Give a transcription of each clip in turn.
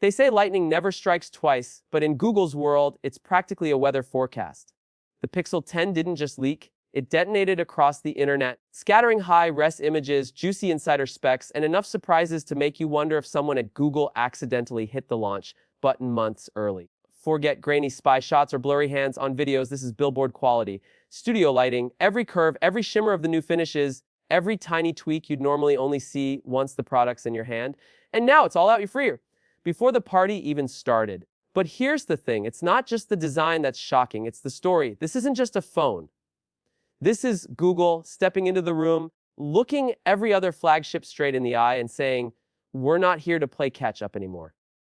They say lightning never strikes twice, but in Google's world, it's practically a weather forecast. The Pixel 10 didn't just leak, it detonated across the internet, scattering high-res images, juicy insider specs, and enough surprises to make you wonder if someone at Google accidentally hit the launch button months early. Forget grainy spy shots or blurry hands on videos. This is billboard quality. Studio lighting, every curve, every shimmer of the new finishes, every tiny tweak you'd normally only see once the product's in your hand. And now it's all out your freer, before the party even started. But here's the thing, it's not just the design that's shocking, it's the story. This isn't just a phone. This is Google stepping into the room, looking every other flagship straight in the eye and saying, we're not here to play catch up anymore.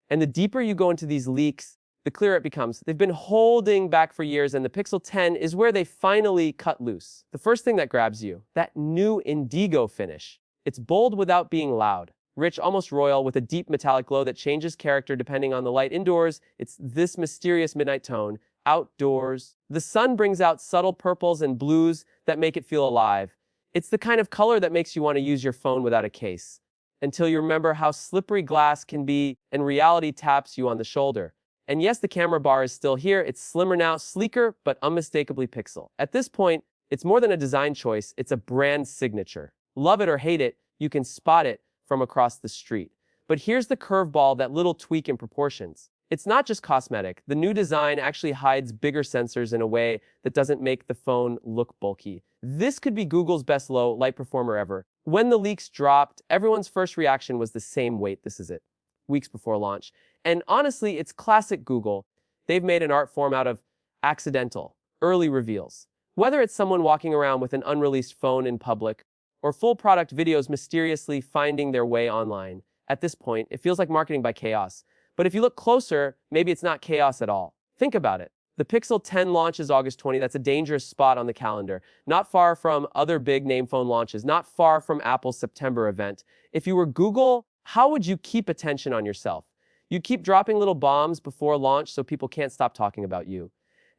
And the deeper you go into these leaks, the clearer it becomes. They've been holding back for years, and the Pixel 10 is where they finally cut loose. The first thing that grabs you, that new indigo finish. It's bold without being loud. Rich, almost royal, with a deep metallic glow that changes character depending on the light. Indoors, it's this mysterious midnight tone. Outdoors, the sun brings out subtle purples and blues that make it feel alive. It's the kind of color that makes you want to use your phone without a case, until you remember how slippery glass can be and reality taps you on the shoulder. And yes, the camera bar is still here. It's slimmer now, sleeker, but unmistakably Pixel. At this point, it's more than a design choice, it's a brand signature. Love it or hate it, you can spot it from across the street. But here's the curveball, that little tweak in proportions. It's not just cosmetic. The new design actually hides bigger sensors in a way that doesn't make the phone look bulky. This could be Google's best low light performer ever. When the leaks dropped, everyone's first reaction was the same weight, this is it, weeks before launch. And honestly, it's classic Google. They've made an art form out of accidental, early reveals. Whether it's someone walking around with an unreleased phone in public, or full product videos mysteriously finding their way online, at this point, it feels like marketing by chaos. But if you look closer, maybe it's not chaos at all. Think about it. The Pixel 10 launches August 20. That's a dangerous spot on the calendar. Not far from other big name phone launches, not far from Apple's September event. If you were Google, how would you keep attention on yourself? You'd keep dropping little bombs before launch so people can't stop talking about you.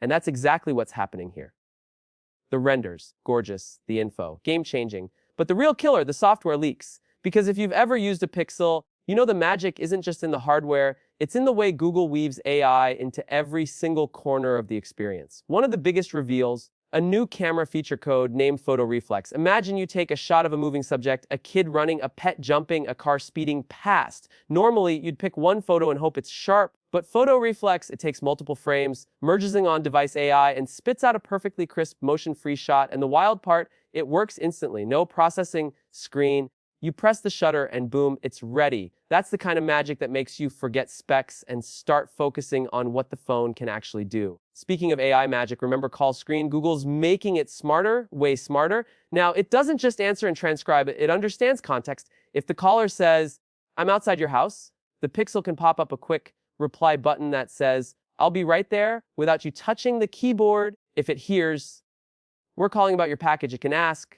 And that's exactly what's happening here. The renders, gorgeous, the info, game-changing. But the real killer, the software leaks. Because if you've ever used a Pixel, you know the magic isn't just in the hardware, it's in the way Google weaves AI into every single corner of the experience. One of the biggest reveals, a new camera feature code named Photo Reflex. Imagine you take a shot of a moving subject, a kid running, a pet jumping, a car speeding past. Normally, you'd pick one photo and hope it's sharp, but Photo Reflex, it takes multiple frames, merges in on-device AI, and spits out a perfectly crisp, motion-free shot. And the wild part, it works instantly. No processing screen. You press the shutter and boom, it's ready. That's the kind of magic that makes you forget specs and start focusing on what the phone can actually do. Speaking of AI magic, remember call screen? Google's making it smarter, way smarter. Now, it doesn't just answer and transcribe, it understands context. If the caller says, I'm outside your house, the Pixel can pop up a quick reply button that says, I'll be right there, without you touching the keyboard. If it hears, we're calling about your package, it can ask,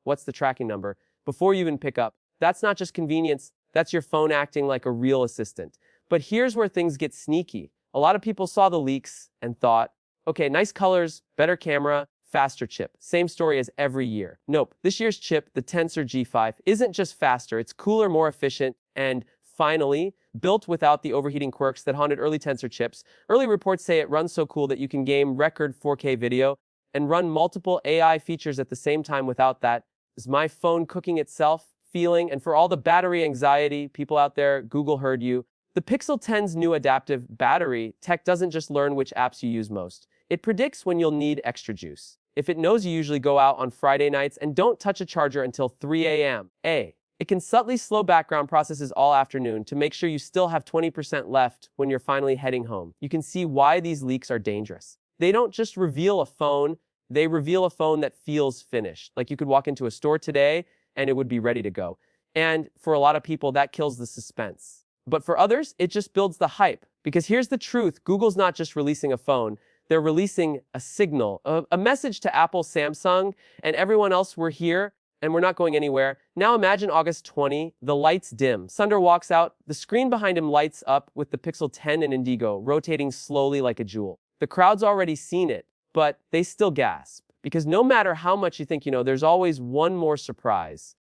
what's the tracking number? Before you even pick up. That's not just convenience, that's your phone acting like a real assistant. But here's where things get sneaky. A lot of people saw the leaks and thought, okay, nice colors, better camera, faster chip. Same story as every year. Nope, this year's chip, the Tensor G5, isn't just faster, it's cooler, more efficient, and finally, built without the overheating quirks that haunted early Tensor chips. Early reports say it runs so cool that you can game record 4K video and run multiple AI features at the same time without that. Is my phone cooking itself feeling? And for all the battery anxiety, people out there, Google heard you. The Pixel 10's new adaptive battery tech doesn't just learn which apps you use most. It predicts when you'll need extra juice. If it knows you usually go out on Friday nights and don't touch a charger until 3 a.m. It can subtly slow background processes all afternoon to make sure you still have 20% left when you're finally heading home. You can see why these leaks are dangerous. They don't just reveal a phone, they reveal a phone that feels finished. Like you could walk into a store today and it would be ready to go. And for a lot of people, that kills the suspense. But for others, it just builds the hype. Because here's the truth, Google's not just releasing a phone, they're releasing a signal, a message to Apple, Samsung, and everyone else. We're here and we're not going anywhere. Now imagine August 20, the lights dim. Sundar walks out, the screen behind him lights up with the Pixel 10 in indigo, rotating slowly like a jewel. The crowd's already seen it, but they still gasp. Because no matter how much you think you know, there's always one more surprise.